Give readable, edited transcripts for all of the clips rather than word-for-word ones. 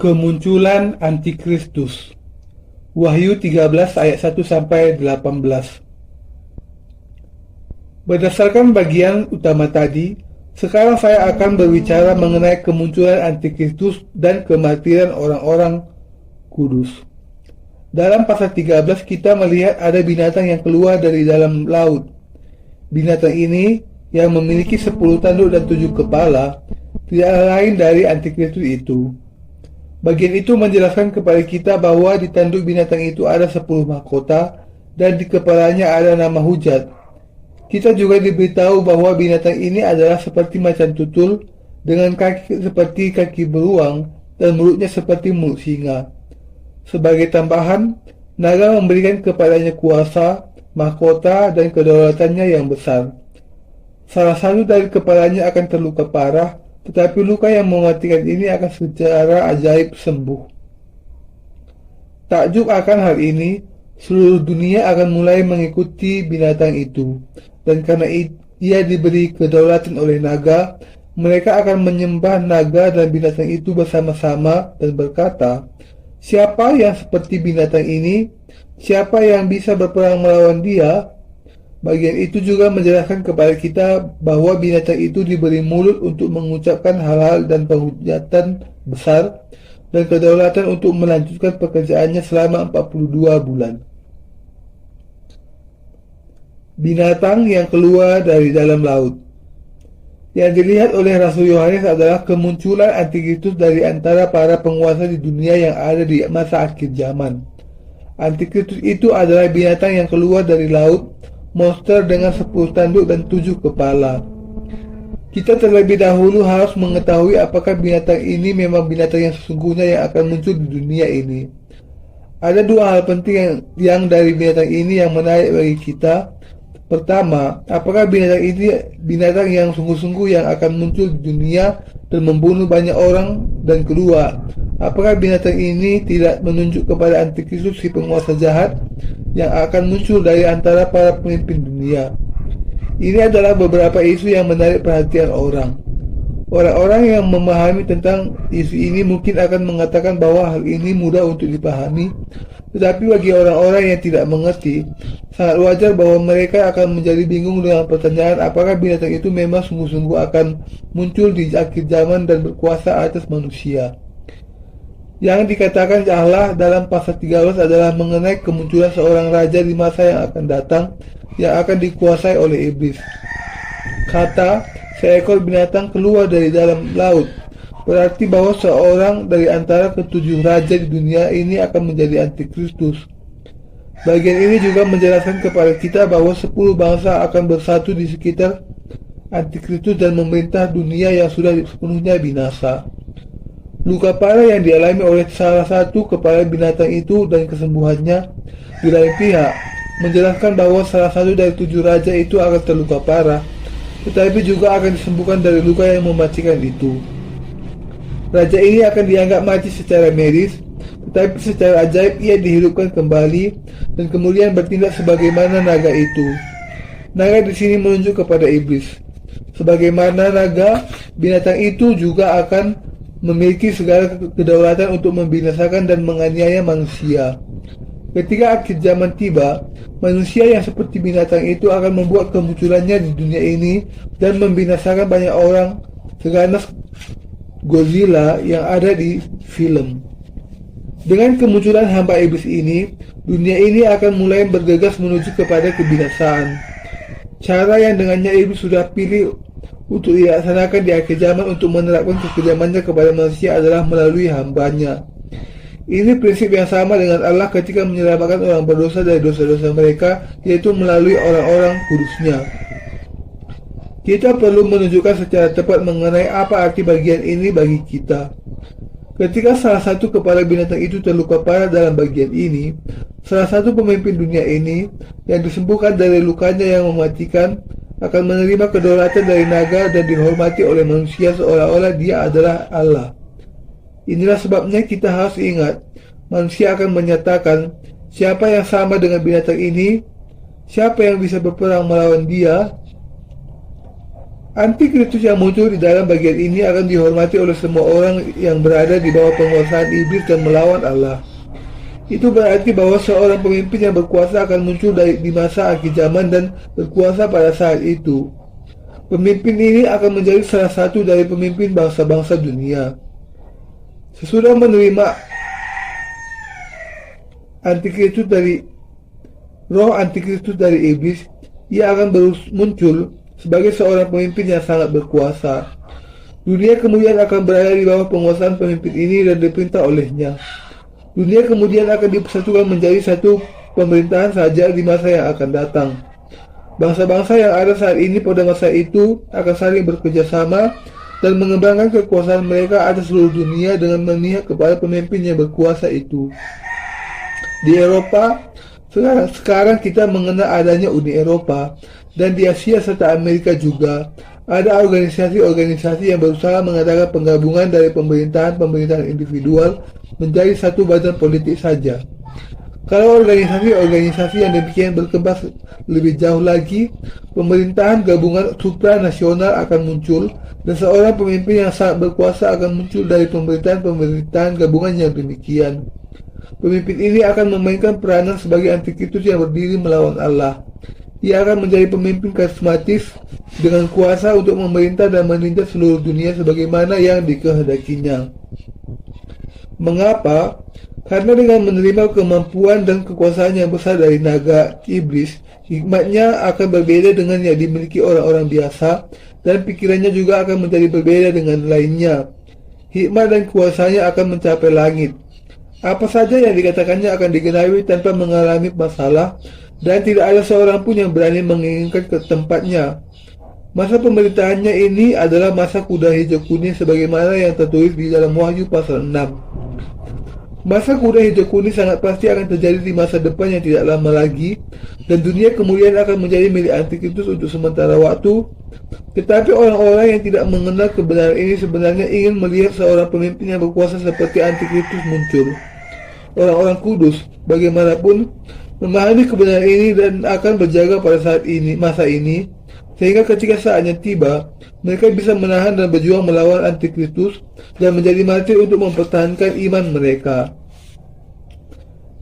Kemunculan Antikristus. Wahyu 13 ayat 1-18. Berdasarkan bagian utama tadi, sekarang saya akan berbicara mengenai kemunculan Antikristus dan kematian orang-orang kudus. Dalam pasal 13 kita melihat ada binatang yang keluar dari dalam laut. Binatang ini yang memiliki 10 tanduk dan 7 kepala tidak lain dari Antikristus itu. Bagian itu menjelaskan kepada kita bahwa di tanduk binatang itu ada 10 mahkota dan di kepalanya ada nama hujat. Kita juga diberitahu bahwa binatang ini adalah seperti macan tutul dengan kaki seperti kaki beruang dan mulutnya seperti mulut singa. Sebagai tambahan, naga memberikan kepadanya kuasa, mahkota, dan kedaulatannya yang besar. Salah satu dari kepalanya akan terluka parah, tetapi luka yang mematikan ini akan secara ajaib sembuh. Takjub akan hal ini, seluruh dunia akan mulai mengikuti binatang itu. Dan karena ia diberi kedaulatan oleh naga, mereka akan menyembah naga dan binatang itu bersama-sama dan berkata, "Siapa yang seperti binatang ini? Siapa yang bisa berperang melawan dia?" Bagian itu juga menjelaskan kepada kita bahwa binatang itu diberi mulut untuk mengucapkan hal-hal dan penghujatan besar dan kedaulatan untuk melanjutkan pekerjaannya selama 42 bulan. Binatang yang keluar dari dalam laut. Yang dilihat oleh Rasul Yohanes adalah kemunculan Antikristus dari antara para penguasa di dunia yang ada di masa akhir zaman. Antikristus itu adalah binatang yang keluar dari laut, monster dengan 10 tanduk dan 7 kepala. Kita terlebih dahulu harus mengetahui apakah binatang ini memang binatang yang sesungguhnya yang akan muncul di dunia ini. Ada dua hal penting yang dari binatang ini yang menarik bagi kita. Pertama, apakah binatang ini binatang yang sungguh-sungguh yang akan muncul di dunia dan membunuh banyak orang? Dan kedua, apakah binatang ini tidak menunjuk kepada Antikristus, si penguasa jahat yang akan muncul dari antara para pemimpin dunia? Ini adalah beberapa isu yang menarik perhatian orang. Orang-orang yang memahami tentang isu ini mungkin akan mengatakan bahwa hal ini mudah untuk dipahami, tetapi bagi orang-orang yang tidak mengerti, sangat wajar bahwa mereka akan menjadi bingung dengan pertanyaan apakah binatang itu memang sungguh-sungguh akan muncul di akhir zaman dan berkuasa atas manusia. Yang dikatakan Allah dalam pasal 13 adalah mengenai kemunculan seorang raja di masa yang akan datang yang akan dikuasai oleh iblis. Kata seekor binatang keluar dari dalam laut berarti bahwa seorang dari antara ketujuh raja di dunia ini akan menjadi Antikristus. Bagian ini juga menjelaskan kepada kita bahwa 10 bangsa akan bersatu di sekitar Antikristus dan memerintah dunia yang sudah sepenuhnya binasa. Luka parah yang dialami oleh salah satu kepala binatang itu dan kesembuhannya di lain pihak menjelaskan bahwa salah satu dari 7 raja itu akan terluka parah, tetapi juga akan disembuhkan dari luka yang mematikan itu. Raja ini akan dianggap mati secara medis, tetapi secara ajaib ia dihidupkan kembali dan kemudian bertindak sebagaimana naga itu. Naga di sini menunjuk kepada iblis. Sebagaimana naga, binatang itu juga akan memiliki segala kedaulatan untuk membinasakan dan menganiaya manusia. Ketika akhir zaman tiba, manusia yang seperti binatang itu akan membuat kemunculannya di dunia ini dan membinasakan banyak orang seganas Godzilla yang ada di film. Dengan kemunculan hamba iblis ini, dunia ini akan mulai bergegas menuju kepada kebinasaan. Cara yang dengannya iblis sudah pilih untuk dilaksanakan di akhir zaman untuk menerapkan kekejamannya kepada manusia adalah melalui hambanya. Ini prinsip yang sama dengan Allah ketika menyelamatkan orang berdosa dari dosa-dosa mereka, yaitu melalui orang-orang kudusnya. Kita perlu menunjukkan secara tepat mengenai apa arti bagian ini bagi kita. Ketika salah satu kepala binatang itu terluka parah dalam bagian ini, salah satu pemimpin dunia ini yang disembuhkan dari lukanya yang mematikan akan menerima kedaulatan dari naga dan dihormati oleh manusia seolah-olah dia adalah Allah. Inilah sebabnya kita harus ingat, manusia akan menyatakan, siapa yang sama dengan binatang ini? Siapa yang bisa berperang melawan dia? Antikristus yang muncul di dalam bagian ini akan dihormati oleh semua orang yang berada di bawah penguasaan iblis dan melawan Allah. Itu berarti bahwa seorang pemimpin yang berkuasa akan muncul di masa akhir zaman dan berkuasa pada saat itu. Pemimpin ini akan menjadi salah satu dari pemimpin bangsa-bangsa dunia. Sesudah menerima roh antikristus dari iblis, ia akan muncul sebagai seorang pemimpin yang sangat berkuasa. Dunia kemudian akan berada di bawah penguasaan pemimpin ini dan diperintah olehnya. Dunia kemudian akan dipersatukan menjadi satu pemerintahan saja di masa yang akan datang. Bangsa-bangsa yang ada saat ini pada masa itu akan saling bekerjasama dan mengembangkan kekuasaan mereka atas seluruh dunia dengan memihak kepada pemimpin yang berkuasa itu. Di Eropa, sekarang kita mengenal adanya Uni Eropa, dan di Asia serta Amerika juga ada organisasi-organisasi yang berusaha mengadakan penggabungan dari pemerintahan individual menjadi satu badan politik saja. Kalau organisasi-organisasi yang demikian berkembang lebih jauh lagi, pemerintahan gabungan supranasional akan muncul, dan seorang pemimpin yang sangat berkuasa akan muncul dari pemerintahan gabungan yang demikian. Pemimpin ini akan memainkan peranan sebagai antikristus yang berdiri melawan Allah. Ia akan menjadi pemimpin karismatis dengan kuasa untuk memerintah dan menindas seluruh dunia sebagaimana yang dikehendakinya. Mengapa? Karena dengan menerima kemampuan dan kekuasaan yang besar dari naga iblis, hikmatnya akan berbeda dengan yang dimiliki orang-orang biasa, dan pikirannya juga akan menjadi berbeda dengan lainnya. Hikmat dan kuasanya akan mencapai langit. Apa saja yang dikatakannya akan digenapi tanpa mengalami masalah, dan tidak ada seorang pun yang berani menginginkan ke tempatnya. Masa pemerintahannya ini adalah masa kuda hijau kuning sebagaimana yang tertulis di dalam Wahyu pasal 6. Masa kuda hijau kuning sangat pasti akan terjadi di masa depan yang tidak lama lagi, dan dunia kemudian akan menjadi milik antikristus untuk sementara waktu. Tetapi orang-orang yang tidak mengenal kebenaran ini sebenarnya ingin melihat seorang pemimpin yang berkuasa seperti antikristus muncul. Orang-orang kudus bagaimanapun memahami kebenaran ini dan akan berjaga pada masa ini, sehingga ketika saatnya tiba, mereka bisa menahan dan berjuang melawan antikristus dan menjadi martir untuk mempertahankan iman mereka.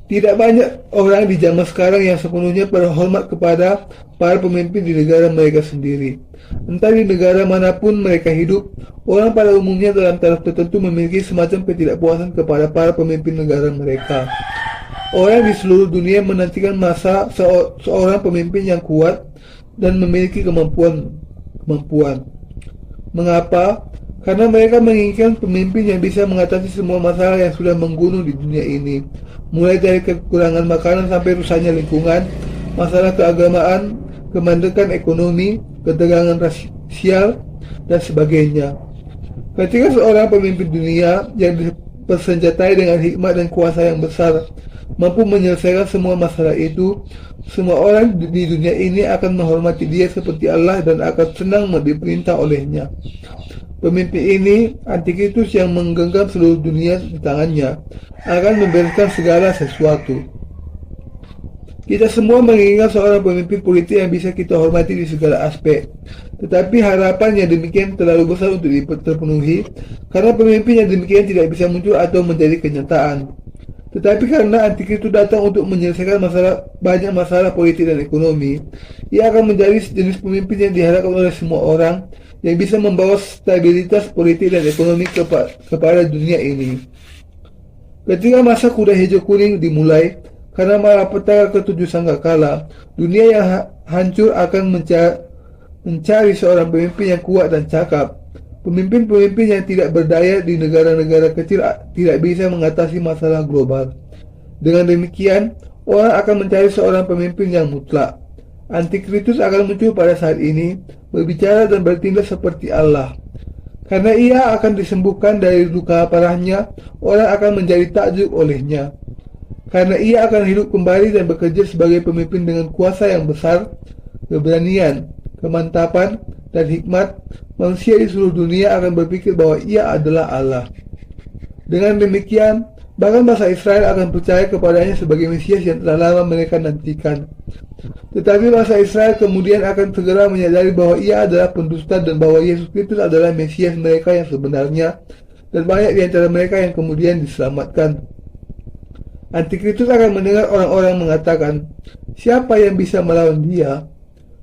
Tidak banyak orang di zaman sekarang yang sepenuhnya berhormat kepada para pemimpin di negara mereka sendiri. Entah di negara manapun mereka hidup, orang pada umumnya dalam taraf tertentu memiliki semacam ketidakpuasan kepada para pemimpin negara mereka. Orang di seluruh dunia menantikan masa seorang pemimpin yang kuat dan memiliki kemampuan. Mengapa? Karena mereka menginginkan pemimpin yang bisa mengatasi semua masalah yang sudah menggunung di dunia ini, mulai dari kekurangan makanan sampai rusaknya lingkungan, masalah keagamaan, kemandekan ekonomi, ketegangan rasial, dan sebagainya. Ketika seorang pemimpin dunia yang dipersenjatai dengan hikmat dan kuasa yang besar mampu menyelesaikan semua masalah itu, semua orang di dunia ini akan menghormati dia seperti Allah dan akan senang diperintah olehnya. Pemimpin ini, antikristus yang menggenggam seluruh dunia di tangannya, akan membereskan segala sesuatu. Kita semua menginginkan seorang pemimpin politik yang bisa kita hormati di segala aspek. Tetapi harapan yang demikian terlalu besar untuk terpenuhi, karena pemimpin yang demikian tidak bisa muncul atau menjadi kenyataan. Tetapi karena antikristus datang untuk menyelesaikan banyak masalah politik dan ekonomi, ia akan menjadi jenis pemimpin yang diharapkan oleh semua orang, yang bisa membawa stabilitas politik dan ekonomi kepada dunia ini. Ketika masa kuda hijau kuning dimulai, karena malapetaka ketujuh sangkakala, dunia yang hancur akan mencari seorang pemimpin yang kuat dan cakap. Pemimpin-pemimpin yang tidak berdaya di negara-negara kecil tidak bisa mengatasi masalah global. Dengan demikian, orang akan mencari seorang pemimpin yang mutlak. Antikristus akan muncul pada saat ini, berbicara dan bertindak seperti Allah. Karena ia akan disembuhkan dari luka parahnya, orang akan menjadi takjub olehnya. Karena ia akan hidup kembali dan bekerja sebagai pemimpin dengan kuasa yang besar, keberanian, kemantapan, dan hikmat, manusia di seluruh dunia akan berpikir bahwa ia adalah Allah. Dengan demikian, Bahkan bangsa Israel akan percaya kepadanya sebagai Mesias yang telah lama mereka nantikan. Tetapi bangsa Israel kemudian akan segera menyadari bahwa ia adalah pendusta dan bahwa Yesus Kristus adalah Mesias mereka yang sebenarnya, dan banyak di antara mereka yang kemudian diselamatkan. Antikristus akan mendengar orang-orang mengatakan, "Siapa yang bisa melawan dia?"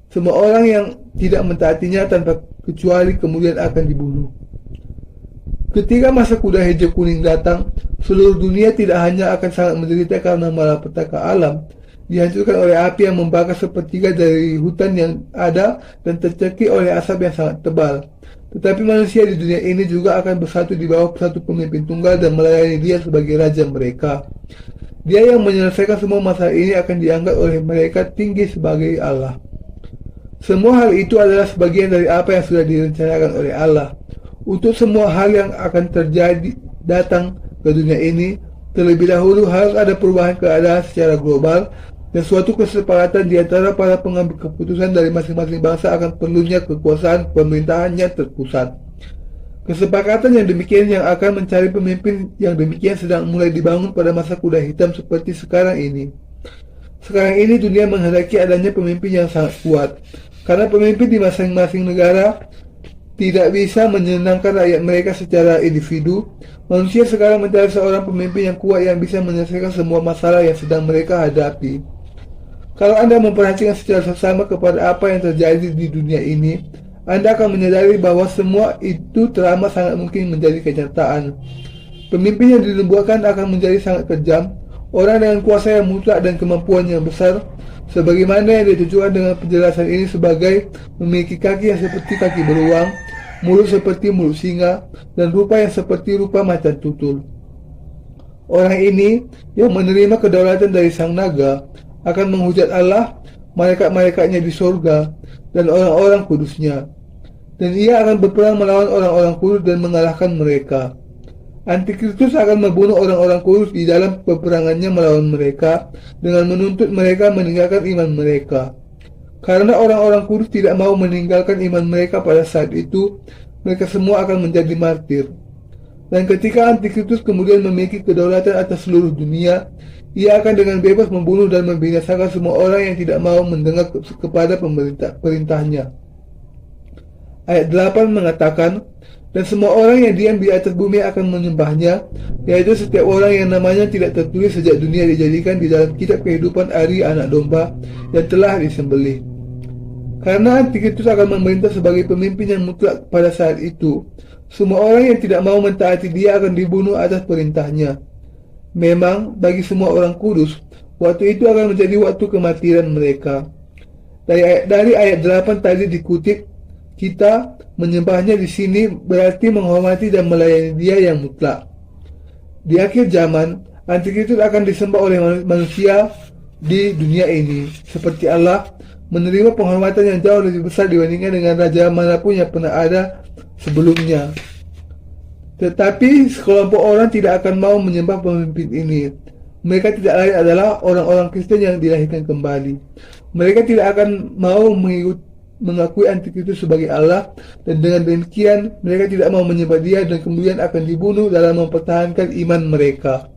Semua orang yang tidak mentaatinya tanpa kecuali kemudian akan dibunuh. Ketika masa kuda hijau kuning datang, seluruh dunia tidak hanya akan sangat menderita karena malapetaka alam, dihancurkan oleh api yang membakar sepertiga dari hutan yang ada dan tercekik oleh asap yang sangat tebal. Tetapi manusia di dunia ini juga akan bersatu di bawah satu pemimpin tunggal dan melayani dia sebagai raja mereka. Dia yang menyelesaikan semua masalah ini akan dianggap oleh mereka tinggi sebagai Allah. Semua hal itu adalah sebagian dari apa yang sudah direncanakan oleh Allah. Untuk semua hal yang akan terjadi datang ke dunia ini, terlebih dahulu harus ada perubahan keadaan secara global dan suatu kesepakatan di antara para pengambil keputusan dari masing-masing bangsa akan perlunya kekuasaan pemerintahan yang terpusat. Kesepakatan yang demikian yang akan mencari pemimpin yang demikian sedang mulai dibangun pada masa kuda hitam seperti sekarang ini. Sekarang ini dunia menghendaki adanya pemimpin yang sangat kuat, karena pemimpin di masing-masing negara tidak bisa menyenangkan rakyat mereka secara individu. Manusia sekarang mencari seorang pemimpin yang kuat yang bisa menyelesaikan semua masalah yang sedang mereka hadapi. Kalau Anda memperhatikan secara seksama kepada apa yang terjadi di dunia ini, Anda akan menyadari bahwa semua itu teramat sangat mungkin menjadi kenyataan. Pemimpin yang dinubuatkan akan menjadi sangat kejam, orang dengan kuasa yang mutlak dan kemampuan yang besar, sebagaimana yang ditujukan dengan penjelasan ini sebagai memiliki kaki yang seperti kaki beruang, mulut seperti mulut singa, dan rupa yang seperti rupa macan tutul. Orang ini yang menerima kedaulatan dari sang naga akan menghujat Allah, malaikat-malaikatnya di sorga, dan orang-orang kudusnya. Dan ia akan berperang melawan orang-orang kudus dan mengalahkan mereka. Antikristus akan membunuh orang-orang kudus di dalam peperangannya melawan mereka dengan menuntut mereka meninggalkan iman mereka. Karena orang-orang kudus tidak mau meninggalkan iman mereka pada saat itu, mereka semua akan menjadi martir. Dan ketika Antikristus kemudian memiliki kedaulatan atas seluruh dunia, ia akan dengan bebas membunuh dan membinasakan semua orang yang tidak mau mendengar kepada perintahnya. Ayat 8 mengatakan, dan semua orang yang diam di atas bumi akan menyembahnya, yaitu setiap orang yang namanya tidak tertulis sejak dunia dijadikan di dalam kitab kehidupan Ari anak domba yang telah disembelih. Karena Antikristus akan memerintah sebagai pemimpin yang mutlak pada saat itu, semua orang yang tidak mau mentaati dia akan dibunuh atas perintahnya. Memang, bagi semua orang kudus, waktu itu akan menjadi waktu kematian mereka. Dari ayat 8 tadi dikutip, kita menyembahnya di sini berarti menghormati dan melayani dia yang mutlak. Di akhir zaman, Antikristus akan disembah oleh manusia di dunia ini, seperti Allah, menerima penghormatan yang jauh lebih besar dibandingkan dengan raja manapun yang pernah ada sebelumnya. Tetapi sekelompok orang tidak akan mau menyembah pemimpin ini. Mereka tidak lain adalah orang-orang Kristen yang dilahirkan kembali. Mereka tidak akan mau mengakui Antikristus sebagai Allah, dan dengan demikian mereka tidak mau menyembah dia dan kemudian akan dibunuh dalam mempertahankan iman mereka.